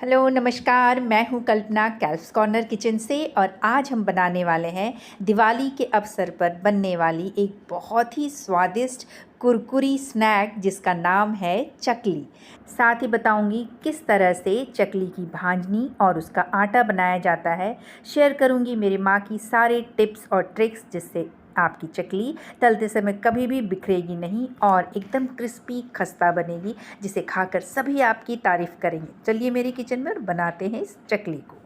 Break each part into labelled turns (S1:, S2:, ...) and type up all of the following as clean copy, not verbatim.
S1: Hello नमस्कार, मैं हूं कल्पना कैल्प्स कॉर्नर किचन से और आज हम बनाने वाले हैं दिवाली के अवसर पर बनने वाली एक बहुत ही स्वादिष्ट कुरकुरी स्नैक जिसका नाम है चकली। साथ ही बताऊंगी किस तरह से चकली की भांजनी और उसका आटा बनाया जाता है। शेयर करूंगी मेरी माँ की सारे टिप्स और ट्रिक्स जिससे आपकी चकली तलते समय कभी भी बिखरेगी नहीं और एकदम क्रिस्पी खस्ता बनेगी, जिसे खाकर सभी आपकी तारीफ़ करेंगे। चलिए मेरे किचन में और बनाते हैं इस चकली को।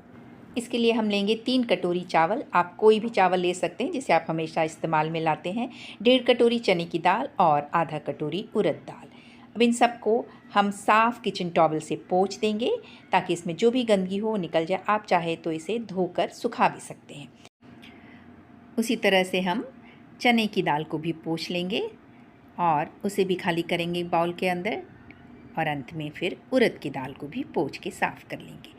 S1: इसके लिए हम लेंगे 3 कटोरी चावल। आप कोई भी चावल ले सकते हैं जिसे आप हमेशा इस्तेमाल में लाते हैं। 1.5 कटोरी चने की दाल और आधा कटोरी उड़द दाल। अब इन सबको हम साफ़ किचन टॉवल से पोंछ देंगे ताकि इसमें जो भी गंदगी हो निकल जाए। आप चाहे तो इसे धोकर सुखा भी सकते हैं। उसी तरह से हम चने की दाल को भी पोंछ लेंगे और उसे भी खाली करेंगे बाउल के अंदर और अंत में फिर उड़द की दाल को भी पोंछ के साफ़ कर लेंगे।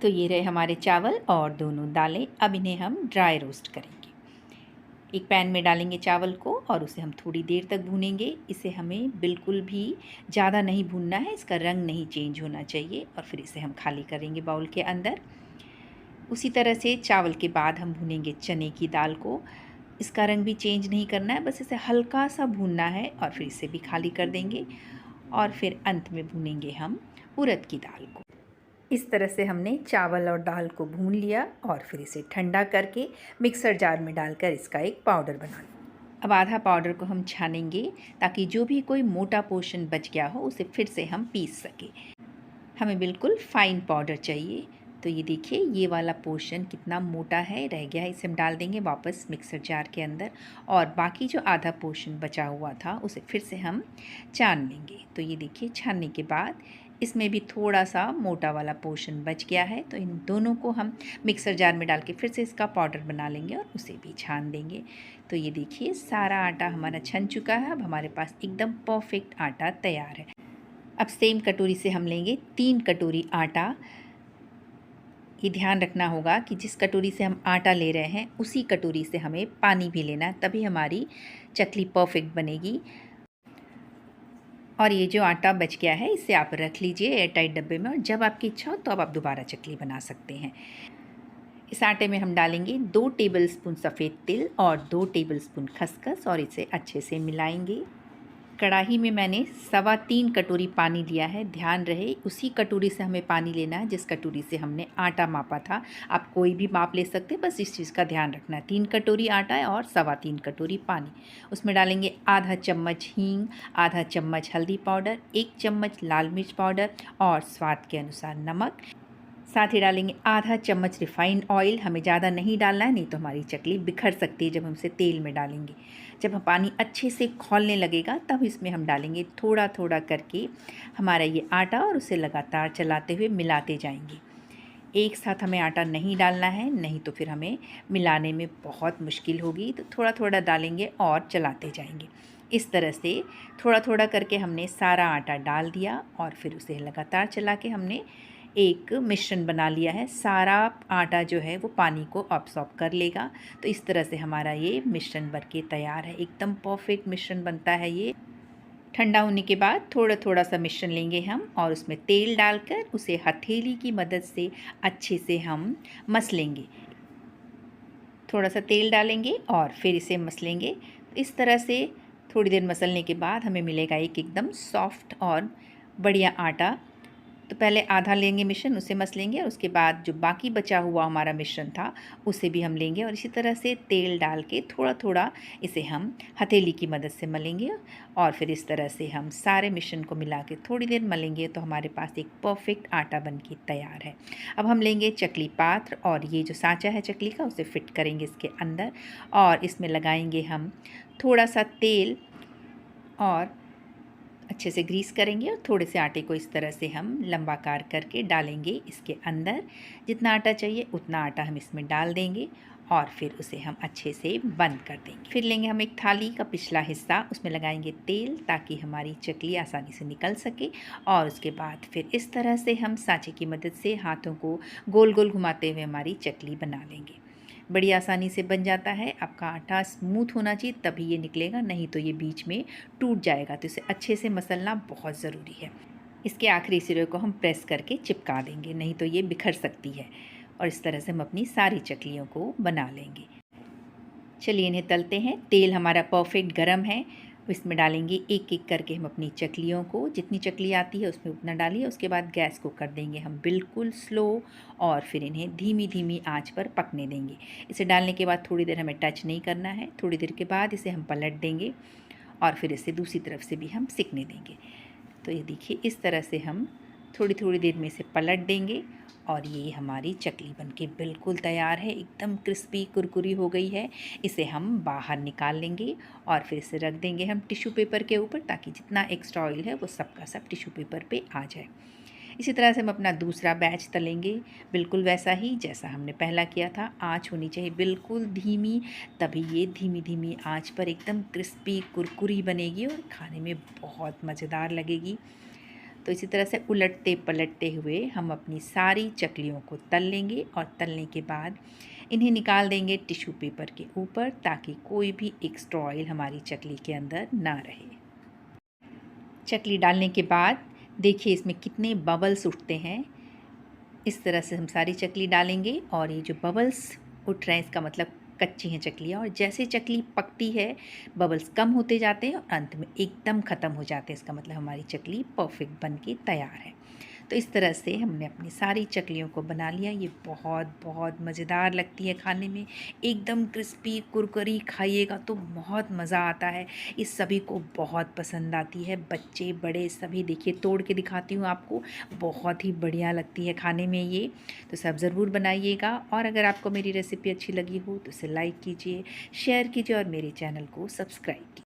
S1: तो ये रहे हमारे चावल और दोनों दालें। अब इन्हें हम ड्राई रोस्ट करेंगे। एक पैन में डालेंगे चावल को और उसे हम थोड़ी देर तक भूनेंगे। इसे हमें बिल्कुल भी ज़्यादा नहीं भूनना है, इसका रंग नहीं चेंज होना चाहिए। और फिर इसे हम खाली करेंगे बाउल के अंदर। उसी तरह से चावल के बाद हम भूनेंगे चने की दाल को। इसका रंग भी चेंज नहीं करना है, बस इसे हल्का सा भूनना है और फिर इसे भी खाली कर देंगे। और फिर अंत में भूनेंगे हम उड़द की दाल को। इस तरह से हमने चावल और दाल को भून लिया और फिर इसे ठंडा करके मिक्सर जार में डालकर इसका एक पाउडर बना लिया। अब आधा पाउडर को हम छानेंगे ताकि जो भी कोई मोटा पोर्शन बच गया हो उसे फिर से हम पीस सकें। हमें बिल्कुल फाइन पाउडर चाहिए। तो ये देखिए, ये वाला पोर्शन कितना मोटा है रह गया है, इसे हम डाल देंगे वापस मिक्सर जार के अंदर। और बाकी जो आधा पोर्शन बचा हुआ था उसे फिर से हम छान लेंगे। तो ये देखिए, छानने के बाद इसमें भी थोड़ा सा मोटा वाला पोर्शन बच गया है। तो इन दोनों को हम मिक्सर जार में डाल के फिर से इसका पाउडर बना लेंगे और उसे भी छान देंगे। तो ये देखिए, सारा आटा हमारा छन चुका है। अब हमारे पास एकदम परफेक्ट आटा तैयार है। अब सेम कटोरी से हम लेंगे 3 कटोरी आटा। ये ध्यान रखना होगा कि जिस कटोरी से हम आटा ले रहे हैं उसी कटोरी से हमें पानी भी लेना है, तभी हमारी चकली परफेक्ट बनेगी। और ये जो आटा बच गया है इसे आप रख लीजिए एयरटाइट डब्बे में, और जब आपकी इच्छा हो तो अब आप दोबारा चकली बना सकते हैं। इस आटे में हम डालेंगे 2 टेबलस्पून सफ़ेद तिल और 2 टेबलस्पून खसखस और इसे अच्छे से मिलाएंगे। कढ़ाई में मैंने 3.25 कटोरी पानी लिया है। ध्यान रहे उसी कटोरी से हमें पानी लेना है जिस कटोरी से हमने आटा मापा था। आप कोई भी माप ले सकते हैं, बस इस चीज़ का ध्यान रखना है। 3 कटोरी आटा है और 3.25 कटोरी पानी। उसमें डालेंगे आधा चम्मच हींग, आधा चम्मच हल्दी पाउडर, 1 चम्मच लाल मिर्च पाउडर और स्वाद के अनुसार नमक। साथ ही डालेंगे आधा चम्मच रिफ़ाइंड ऑयल। हमें ज़्यादा नहीं डालना है, नहीं तो हमारी चकली बिखर सकती है जब हम इसे तेल में डालेंगे। जब हम पानी अच्छे से खौलने लगेगा तब इसमें हम डालेंगे थोड़ा थोड़ा करके हमारा ये आटा और उसे लगातार चलाते हुए मिलाते जाएंगे। एक साथ हमें आटा नहीं डालना है, नहीं तो फिर हमें मिलाने में बहुत मुश्किल होगी। तो थोड़ा थोड़ा डालेंगे और चलाते जाएंगे। इस तरह से थोड़ा थोड़ा करके हमने सारा आटा डाल दिया और फिर उसे लगातार चला के हमने एक मिश्रण बना लिया है। सारा आटा जो है वो पानी को अब्सॉर्ब कर लेगा। तो इस तरह से हमारा ये मिश्रण बन के तैयार है। एकदम परफेक्ट मिश्रण बनता है ये। ठंडा होने के बाद थोड़ा थोड़ा सा मिश्रण लेंगे हम और उसमें तेल डालकर उसे हथेली की मदद से अच्छे से हम मस लेंगे। थोड़ा सा तेल डालेंगे और फिर इसे मसलेंगे। इस तरह से थोड़ी देर मसलने के बाद हमें मिलेगा एक एकदम सॉफ्ट और बढ़िया आटा। तो पहले आधा लेंगे मिश्रण, उसे मस लेंगे और उसके बाद जो बाकी बचा हुआ हमारा मिश्रण था उसे भी हम लेंगे और इसी तरह से तेल डाल के थोड़ा थोड़ा इसे हम हथेली की मदद से मलेंगे। और फिर इस तरह से हम सारे मिश्रण को मिला के थोड़ी देर मलेंगे तो हमारे पास एक परफेक्ट आटा बन के तैयार है। अब हम लेंगे चकली पात्र और ये जो सांचा है चकली का उसे फिट करेंगे इसके अंदर और इसमें लगाएंगे हम थोड़ा सा तेल और अच्छे से ग्रीस करेंगे और थोड़े से आटे को इस तरह से हम लंबाकार करके डालेंगे इसके अंदर। जितना आटा चाहिए उतना आटा हम इसमें डाल देंगे और फिर उसे हम अच्छे से बंद कर देंगे। फिर लेंगे हम एक थाली का पिछला हिस्सा, उसमें लगाएंगे तेल ताकि हमारी चकली आसानी से निकल सके। और उसके बाद फिर इस तरह से हम सांचे की मदद से हाथों को गोल गोल घुमाते हुए हमारी चकली बना लेंगे। बड़ी आसानी से बन जाता है। आपका आटा स्मूथ होना चाहिए तभी ये निकलेगा, नहीं तो ये बीच में टूट जाएगा। तो इसे अच्छे से मसलना बहुत ज़रूरी है। इसके आखिरी सिरे को हम प्रेस करके चिपका देंगे, नहीं तो ये बिखर सकती है। और इस तरह से हम अपनी सारी चकलियों को बना लेंगे। चलिए इन्हें तलते हैं। तेल हमारा परफेक्ट गरम है। इसमें डालेंगे एक एक करके हम अपनी चकलियों को, जितनी चकली आती है उसमें उतना डालिए। उसके बाद गैस को कर देंगे हम बिल्कुल स्लो और फिर इन्हें धीमी धीमी आंच पर पकने देंगे। इसे डालने के बाद थोड़ी देर हमें टच नहीं करना है। थोड़ी देर के बाद इसे हम पलट देंगे और फिर इसे दूसरी तरफ से भी हम सिकने देंगे। तो ये देखिए इस तरह से हम थोड़ी थोड़ी देर में इसे पलट देंगे और ये हमारी चकली बनके बिल्कुल तैयार है। एकदम क्रिस्पी कुरकुरी हो गई है। इसे हम बाहर निकाल लेंगे और फिर इसे रख देंगे हम टिश्यू पेपर के ऊपर, ताकि जितना एक्स्ट्रा ऑयल है वो सब का सब टिश्यू पेपर पे आ जाए। इसी तरह से हम अपना दूसरा बैच तलेंगे, बिल्कुल वैसा ही जैसा हमने पहला किया था। आँच होनी चाहिए बिल्कुल धीमी, तभी ये धीमी धीमी आँच पर एकदम क्रिस्पी कुरकुरी बनेगी और खाने में बहुत मज़ेदार लगेगी। तो इसी तरह से उलटते पलटते हुए हम अपनी सारी चकलियों को तल लेंगे और तलने के बाद इन्हें निकाल देंगे टिश्यू पेपर के ऊपर, ताकि कोई भी एक्स्ट्रा ऑयल हमारी चकली के अंदर ना रहे। चकली डालने के बाद देखिए इसमें कितने बबल्स उठते हैं। इस तरह से हम सारी चकली डालेंगे और ये जो बबल्स उठ रहे हैं इसका मतलब कच्ची हैं चकलियाँ, और जैसे चकली पकती है बबल्स कम होते जाते हैं और अंत में एकदम ख़त्म हो जाते हैं। इसका मतलब हमारी चकली परफेक्ट बन के तैयार है। तो इस तरह से हमने अपनी सारी चकलियों को बना लिया। ये बहुत बहुत मज़ेदार लगती है खाने में, एकदम क्रिस्पी कुरकुरी, खाइएगा तो बहुत मज़ा आता है। इस सभी को बहुत पसंद आती है, बच्चे बड़े सभी। देखिए तोड़ के दिखाती हूँ आपको, बहुत ही बढ़िया लगती है खाने में ये। तो सब ज़रूर बनाइएगा, और अगर आपको मेरी रेसिपी अच्छी लगी हो तो इसे लाइक कीजिए, शेयर कीजिए और मेरे चैनल को सब्सक्राइब कीजिए।